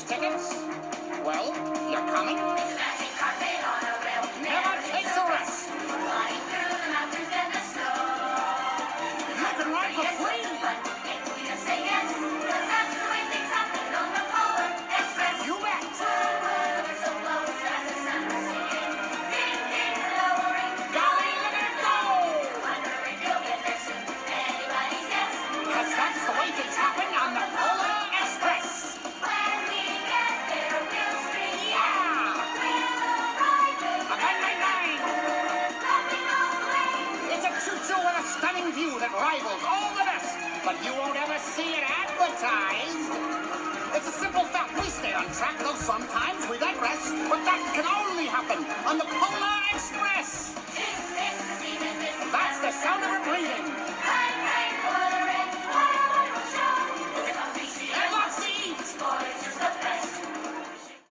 those tickets? Well, you're coming? Smashing carpet on a rail. Never takes a rest. Flying through the mountains and the snow. You can ride for free. But if we just say yes, 'cause that's the way things happen on the Polar Express. You bet. We're so close as the sun was sinking. Ding, ding, lowering. Golly, look at it go! Wonder if you'll get there soon. Anybody's guess. 'Cause that's the way things happen on the Polar Express. When we get there, we'll scream. Yeah! We'll arrive with Bang, bang, bang! laughing all the way. It's a choo-choo with a stunning view that rivals all the best, but you won't ever see it advertised. It's a simple fact. We stay on track, though sometimes we digress, but that can only happen on the Polar